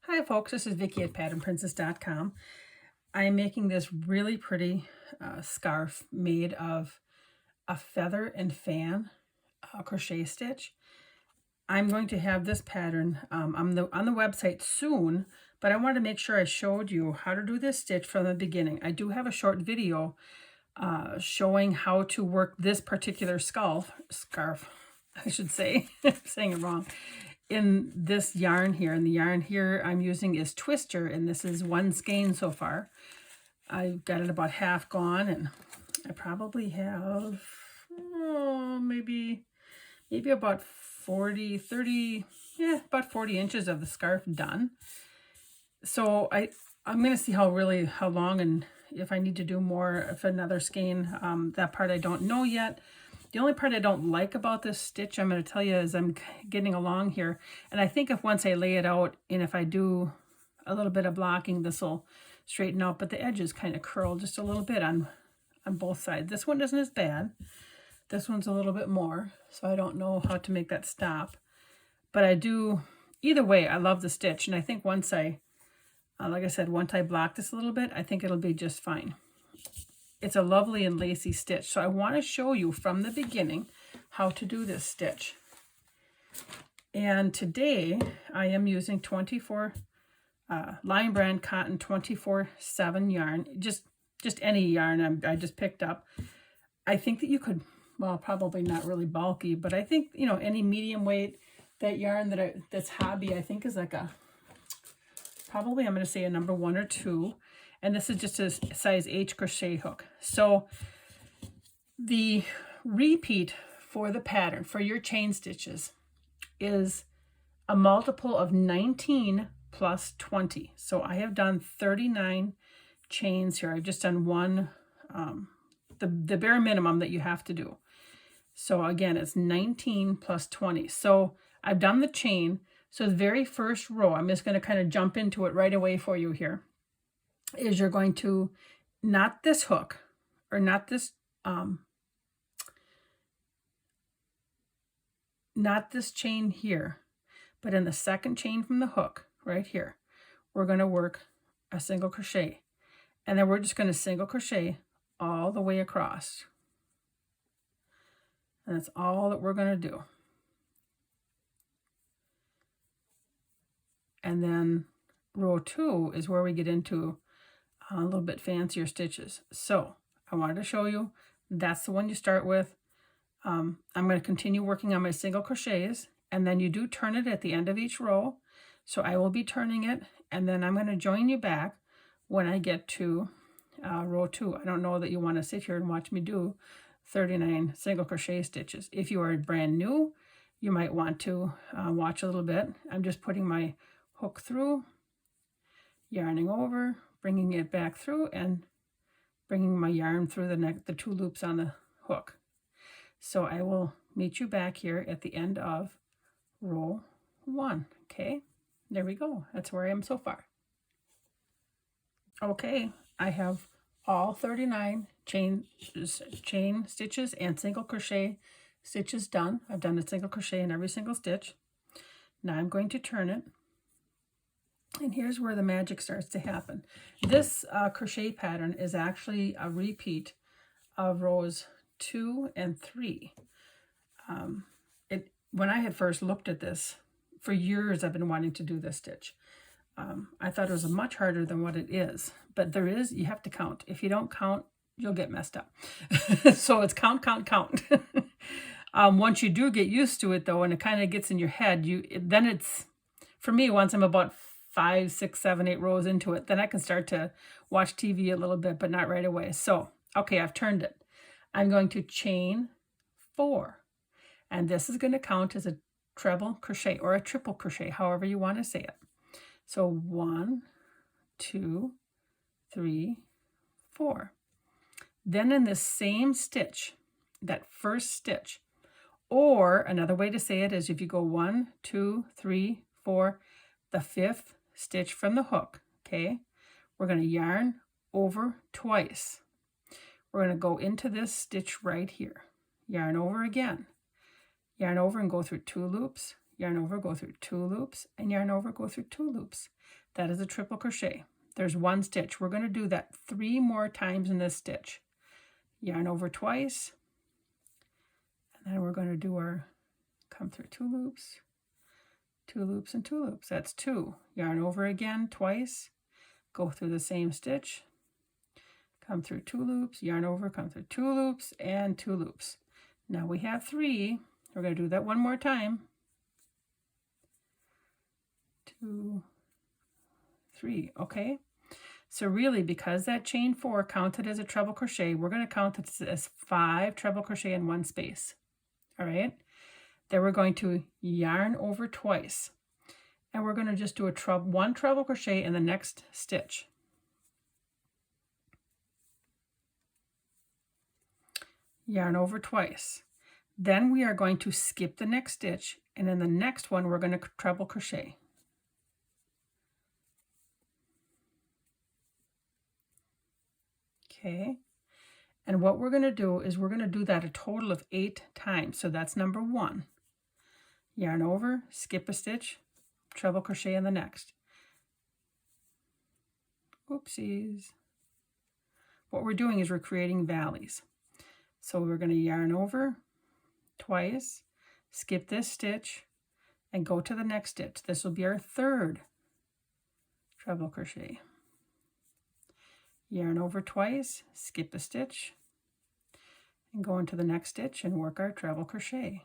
Hi folks, this is Vicki at patternprincess.com. I am making this really pretty scarf made of a feather and fan crochet stitch. I'm going to have this pattern on the website soon, but I wanted to make sure I showed you how to do this stitch from the beginning. I do have a short video showing how to work this particular scarf, I should say, I'm saying it wrong, in this yarn here. And the yarn here I'm using is Twister, and this is one skein so far. I've got it about half gone, and I probably have maybe about 40, 30, about 40 inches of the scarf done. So I'm going to see how long, and if I need to do more, if another skein. That part I don't know yet. The only part I don't like about this stitch, I'm going to tell you, is I'm getting along here. And I think if once I lay it out, and if I do a little bit of blocking, this will straighten out. But the edges kind of curl just a little bit on both sides. This one isn't as bad. This one's a little bit more. So I don't know how to make that stop. But I do, either way, I love the stitch. And I think once I, like I said, once I block this a little bit, I think it'll be just fine. It's a lovely and lacy stitch. So I want to show you from the beginning how to do this stitch. And today I am using 24 Lion Brand Cotton 24/7 yarn. Just any yarn I just picked up. I think that you could, well, probably not really bulky, but I think, you know, any medium weight, that yarn that's hobby, I think is like a, probably I'm going to say a number 1 or 2. And this is just a size H crochet hook. So the repeat for the pattern for your chain stitches is a multiple of 19 plus 20. So I have done 39 chains here. I've just done one, the bare minimum that you have to do. So again, it's 19 plus 20. So I've done the chain. So the very first row, I'm just going to kind of jump into it right away for you here, is you're going to knot this hook, or not this chain here, but in the second chain from the hook right here, we're going to work a single crochet, and then we're just going to single crochet all the way across, and that's all that we're going to do. And then row 2 is where we get into a little bit fancier stitches. So I wanted to show you, that's the one you start with. I'm going to continue working on my single crochets, and then you do turn it at the end of each row. So I will be turning it, and then I'm going to join you back when I get to row 2. I don't know that you want to sit here and watch me do 39 single crochet stitches. If you are brand new, you might want to watch a little bit. I'm just putting my hook through, yarning over, bringing it back through, and bringing my yarn through the 2 loops on the hook. So I will meet you back here at the end of row 1. Okay, there we go. That's where I am so far. Okay, I have all 39 chain stitches and single crochet stitches done. I've done a single crochet in every single stitch. Now I'm going to turn it. And here's where the magic starts to happen. This crochet pattern is actually a repeat of rows 2 and 3. When I had first looked at this, for years I've been wanting to do this stitch. I thought it was much harder than what it is, but you have to count. If you don't count, you'll get messed up. So it's count, count, count. Once you do get used to it though, and it kind of gets in your head, then it's, for me, once I'm about 5, 6, 7, 8 rows into it, then I can start to watch TV a little bit, but not right away. So, okay, I've turned it. I'm going to chain 4, and this is going to count as a treble crochet or a triple crochet, however you want to say it. So 1, 2, 3, 4. Then in this same stitch, that first stitch, or another way to say it is if you go 1, 2, 3, 4, the 5th stitch from the hook, okay, we're going to yarn over twice. We're going to go into this stitch right here, yarn over again, yarn over and go through 2 loops, yarn over, go through 2 loops, and yarn over, go through 2 loops. That is a triple crochet. There's 1 stitch. We're going to do that 3 more times in this stitch. Yarn over twice, and then we're going to do our, come through 2 loops, 2 loops, and 2 loops. That's 2. Yarn over again twice, go through the same stitch, come through 2 loops, yarn over, come through 2 loops, and 2 loops. Now we have 3. We're going to do that 1 more time. 2, 3, okay? So really, because that chain 4 counted as a treble crochet, we're going to count it as 5 treble crochet in 1 space. All right? Then we're going to yarn over twice. And we're going to just do a 1 treble crochet in the next stitch. Yarn over twice. Then we are going to skip the next stitch, and in the next one we're going to treble crochet. Okay, and what we're going to do is we're going to do that a total of 8 times. So that's number 1. Yarn over, skip a stitch, treble crochet in the next. Oopsies. What we're doing is we're creating valleys. So we're going to yarn over twice, skip this stitch, and go to the next stitch. This will be our 3rd treble crochet. Yarn over twice, skip a stitch, and go into the next stitch and work our treble crochet.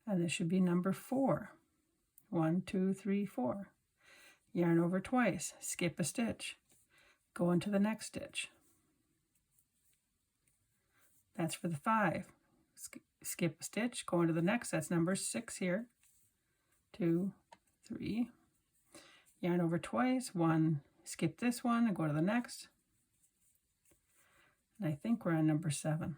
And this should be number 4. 1, 2, 3, 4. Yarn over twice, skip a stitch, go into the next stitch. That's for the 5. Skip a stitch, go into the next. That's number 6 here. 2, 3. Yarn over twice. 1. Skip this one and go to the next. And I think we're on number 7.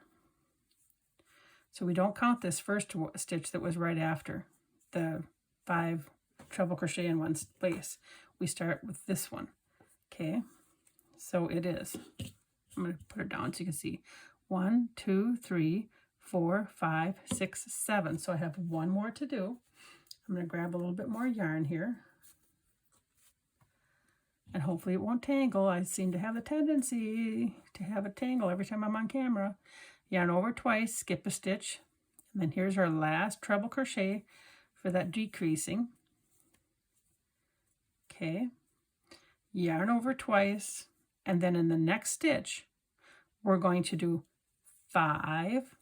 So we don't count this first stitch that was right after the 5 treble crochet in 1 space. We start with this one. Okay, so it is. I'm going to put it down so you can see. 1, 2, 3, 4, 5, 6, 7. So I have 1 more to do. I'm going to grab a little bit more yarn here. And hopefully it won't tangle. I seem to have the tendency to have it tangle every time I'm on camera. Yarn over twice, skip a stitch. And then here's our last treble crochet for that decreasing. Okay. Yarn over twice. And then in the next stitch, we're going to do 5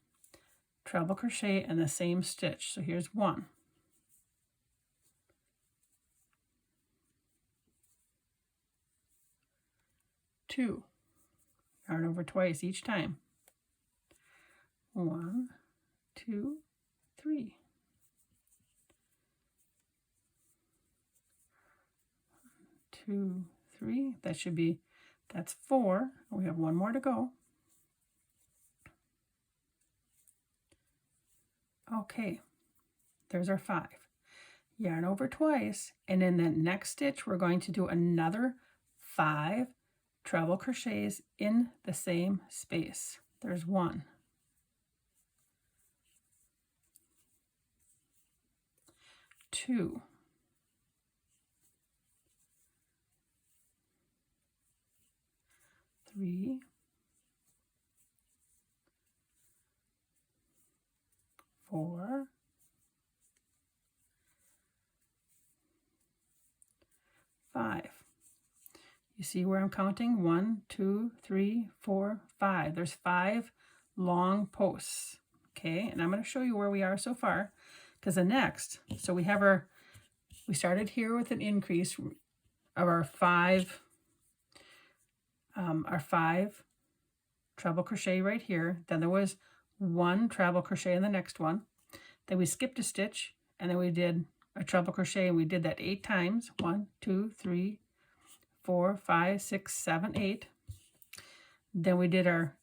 treble crochet in the same stitch. So here's 1. 2. Yarn over twice each time. 1, 2, 3. 2, 3. That should be, that's 4. We have 1 more to go. Okay, there's our 5. Yarn over twice, and in the next stitch we're going to do another 5 treble crochets in the same space. There's 1. 2. 3. 4. 5. You see where I'm counting? 1, 2, 3, 4, 5. There's 5 long posts. Okay, and I'm going to show you where we are so far, because the next, so we have we started here with an increase of our 5 treble crochet right here. Then there was 1 treble crochet in the next one. Then we skipped a stitch, and then we did a treble crochet, and we did that 8 times. 1, 2, 3, 4, 5, 6, 7, 8. Then we did our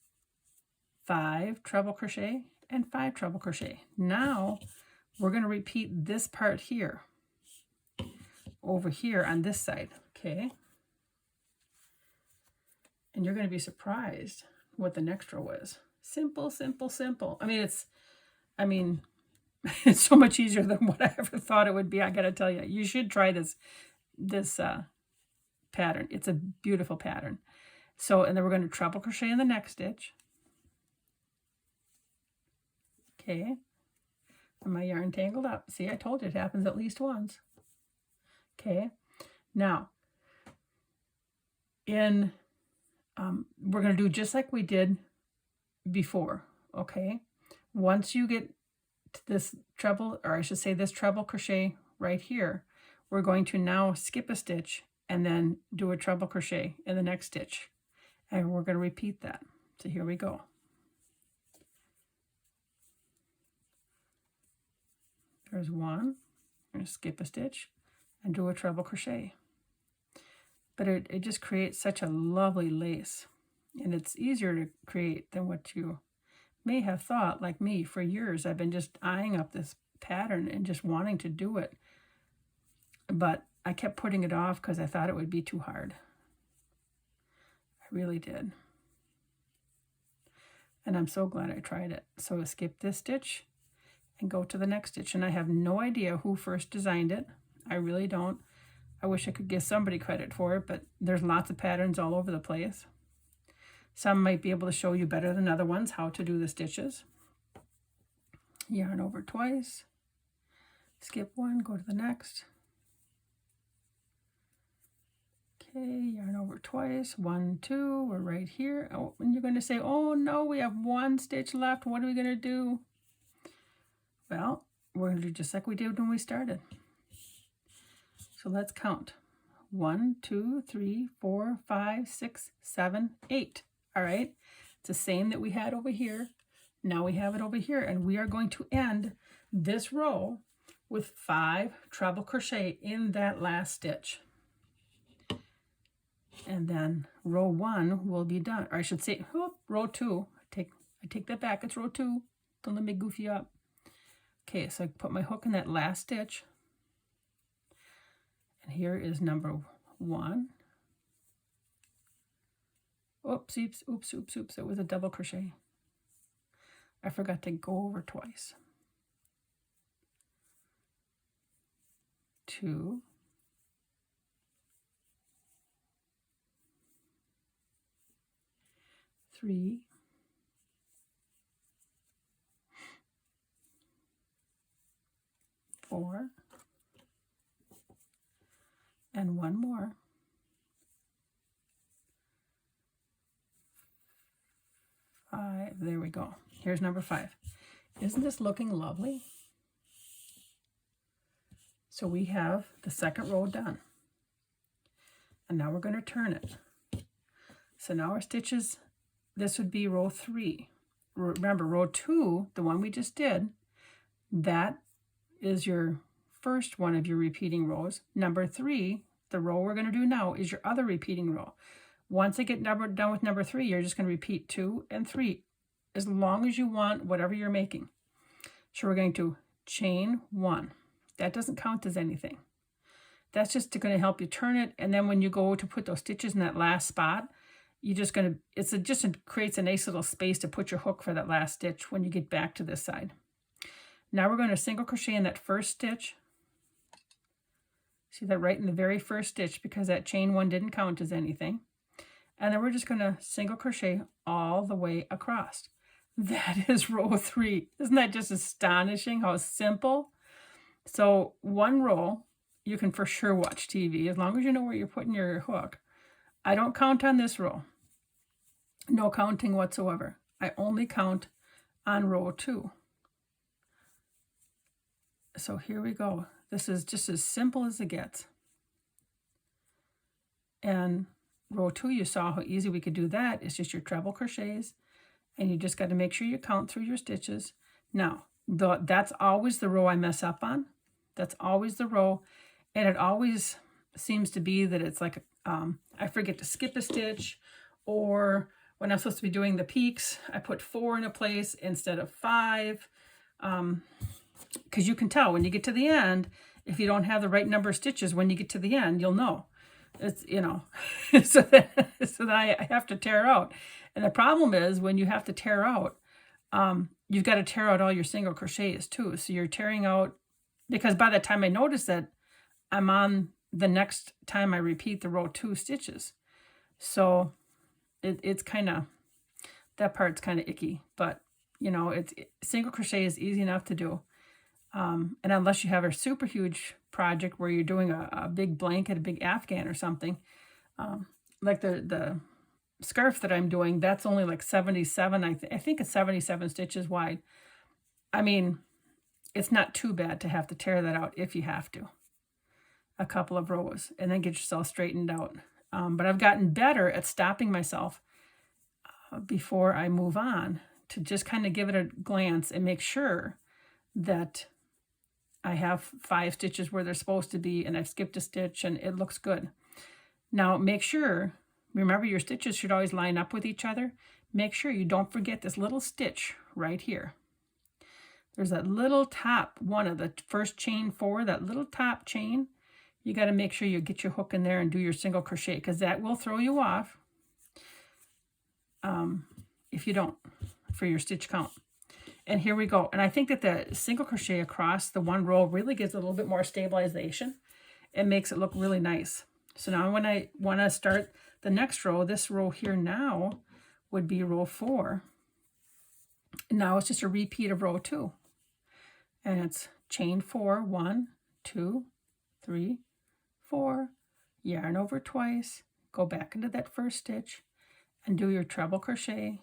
5 treble crochet and 5 treble crochet. Now we're going to repeat this part here over here on this side. Okay, and you're going to be surprised what the next row is. Simple, simple, simple. I mean, It's so much easier than what I ever thought it would be. I gotta tell you, you should try this pattern. It's a beautiful pattern. So, and then we're going to treble crochet in the next stitch. Okay. And my yarn tangled up. See, I told you it happens at least once. Okay. Now, we're going to do just like we did before. Okay. Once you get to this treble, or I should say this treble crochet right here, we're going to now skip a stitch and then do a treble crochet in the next stitch. And we're going to repeat that. So here we go. There's one. I'm going to skip a stitch and do a treble crochet. But it just creates such a lovely lace. And it's easier to create than what you may have thought. Like me, for years, I've been just eyeing up this pattern and just wanting to do it. But I kept putting it off because I thought it would be too hard. I really did. And I'm so glad I tried it. So skip this stitch and go to the next stitch. And I have no idea who first designed it. I really don't. I wish I could give somebody credit for it, but there's lots of patterns all over the place. Some might be able to show you better than other ones how to do the stitches. Yarn over twice. Skip one, go to the next. Okay, yarn over twice, 1, 2, we're right here. Oh, and you're going to say, oh no, we have one stitch left. What are we going to do? Well, we're going to do just like we did when we started. So let's count. 1, 2, 3, 4, 5, 6, 7, 8. All right, it's the same that we had over here. Now we have it over here, and we are going to end this row with 5 treble crochet in that last stitch. And then row 1 will be done. Or I should say, row 2. I take that back. It's row 2. Don't let me goof you up. Okay, so I put my hook in that last stitch. And here is number 1. Oops, oops, oops, oops, oops. It was a double crochet. I forgot to go over twice. 2. 3. 4. And one more. 5. There we go. Here's number 5. Isn't this looking lovely? So we have the second row done. And now we're going to turn it. So now our stitches, this would be row 3. Remember, row 2, the one we just did, that is your first one of your repeating rows. Number 3, the row we're going to do now, is your other repeating row. Once I get done with number 3, you're just going to repeat 2 and 3, as long as you want whatever you're making. So we're going to chain 1. That doesn't count as anything. That's just going to help you turn it, and then when you go to put those stitches in that last spot, you're just going to, it creates a nice little space to put your hook for that last stitch when you get back to this side. Now we're going to single crochet in that first stitch. See that right in the very first stitch, because that chain 1 didn't count as anything. And then we're just going to single crochet all the way across. That is row 3. Isn't that just astonishing how simple? So one row, you can for sure watch TV as long as you know where you're putting your hook. I don't count on this row. No counting whatsoever. I only count on row 2. So here we go. This is just as simple as it gets. And row 2, you saw how easy we could do that. It's just your treble crochets, and you just got to make sure you count through your stitches. Now, that's always the row I mess up on. That's always the row, and it always seems to be that it's like I forget to skip a stitch, or when I'm supposed to be doing the peaks, I put 4 in a place instead of 5. Because you can tell when you get to the end, if you don't have the right number of stitches, when you get to the end, you'll know. It's, you know, so that I have to tear out. And the problem is when you have to tear out, you've got to tear out all your single crochets too. So you're tearing out, because by the time I notice that, I'm on the next time I repeat the row 2 stitches. So it's kind of, that part's kind of icky, but you know, single crochet is easy enough to do. And unless you have a super huge project where you're doing a big blanket, a big Afghan or something, like the scarf that I'm doing, that's only like 77. I think it's 77 stitches wide. I mean, it's not too bad to have to tear that out if you have to. A couple of rows and then get yourself straightened out. But I've gotten better at stopping myself before I move on to just kind of give it a glance and make sure that I have 5 stitches where they're supposed to be and I've skipped a stitch and it looks good. Now make sure, remember your stitches should always line up with each other. Make sure you don't forget this little stitch right here. There's that little top one of the first chain 4, that little top chain. You got to make sure you get your hook in there and do your single crochet, because that will throw you off if you don't, for your stitch count. And here we go. And I think that the single crochet across the one row really gives a little bit more stabilization. It makes it look really nice. So now when I want to start the next row, this row here now would be row 4. And now it's just a repeat of row 2. And it's chain 4, 1, 2, 3, 4, yarn over twice, go back into that first stitch and do your treble crochet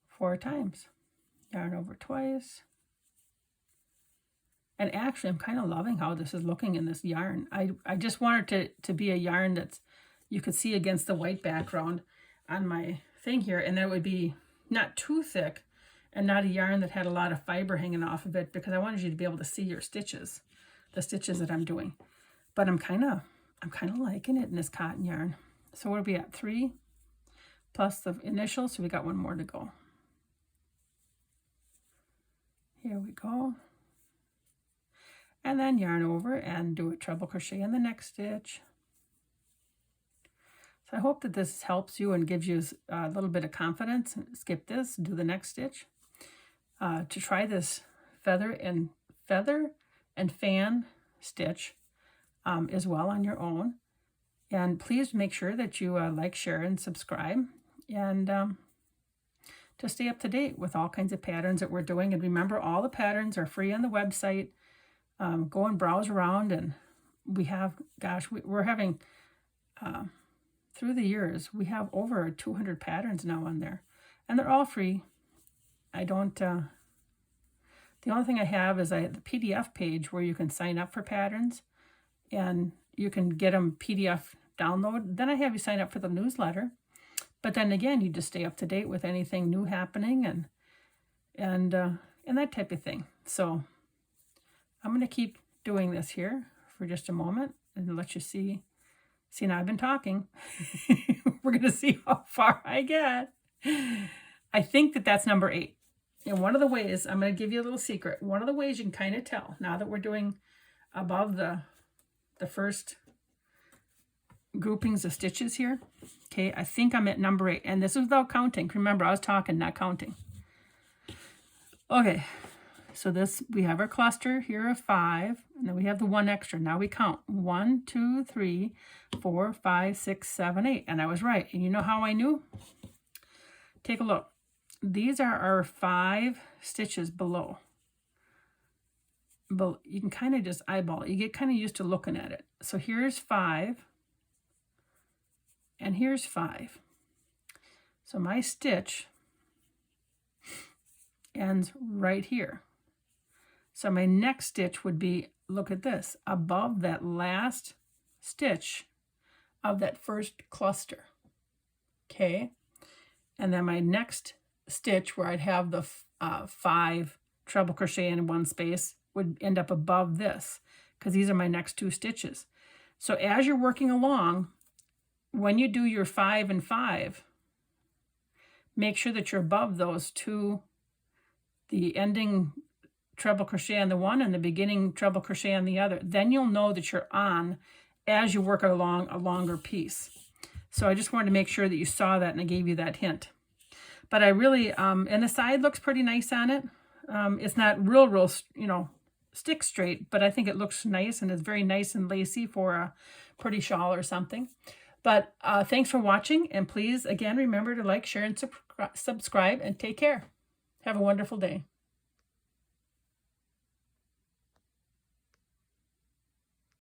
4 times. Yarn over twice. And actually, I'm kind of loving how this is looking in this yarn. I just want it to be a yarn that's you could see against the white background on my thing here, and that would be not too thick and not a yarn that had a lot of fiber hanging off of it, because I wanted you to be able to see your stitches, the stitches that I'm doing. But I'm kind of liking it in this cotton yarn. So what are we at? 3 plus the initial, so we got 1 more to go. Here we go. And then yarn over and do a treble crochet in the next stitch. So I hope that this helps you and gives you a little bit of confidence. Skip this, do the next stitch. To try this feather and fan stitch as well on your own. And please make sure that you like, share, and subscribe. And to stay up to date with all kinds of patterns that we're doing. And remember, all the patterns are free on the website. Go and browse around, and we have, gosh, we're having, through the years, we have over 200 patterns now on there. And they're all free. I don't, the only thing I have is the PDF page where you can sign up for patterns. And you can get them PDF download. Then I have you sign up for the newsletter. But then again, you just stay up to date with anything new happening and that type of thing. So I'm going to keep doing this here for just a moment and let you see. See, now I've been talking. We're going to see how far I get. I think that that's number 8. And one of the ways, I'm going to give you a little secret. One of the ways you can kind of tell, now that we're doing above the first groupings of stitches here. Okay, I think I'm at number 8. And this is without counting. Remember, I was talking, not counting. Okay, so this, we have our cluster here of 5. And then we have the 1 extra. Now we count. 1, 2, 3, 4, 5, 6, 7, 8. And I was right. And you know how I knew? Take a look. These are our 5 stitches below. But you can kind of just eyeball it. You get kind of used to looking at it. So here's 5. And here's 5. So my stitch ends right here. So my next stitch would be, look at this, above that last stitch of that first cluster. Okay. And then my next stitch where I'd have the 5 treble crochet in one space would end up above this, because these are my next 2 stitches. So as you're working along, when you do your 5 and 5, make sure that you're above those 2, the ending treble crochet on the one and the beginning treble crochet on the other. Then you'll know that you're on as you work along a longer piece. So I just wanted to make sure that you saw that, and I gave you that hint. But I really, and the side looks pretty nice on it. It's not real, you know, stick straight, but I think it looks nice and it's very nice and lacy for a pretty shawl or something. But thanks for watching, and please, again, remember to like, share, and subscribe, and take care. Have a wonderful day.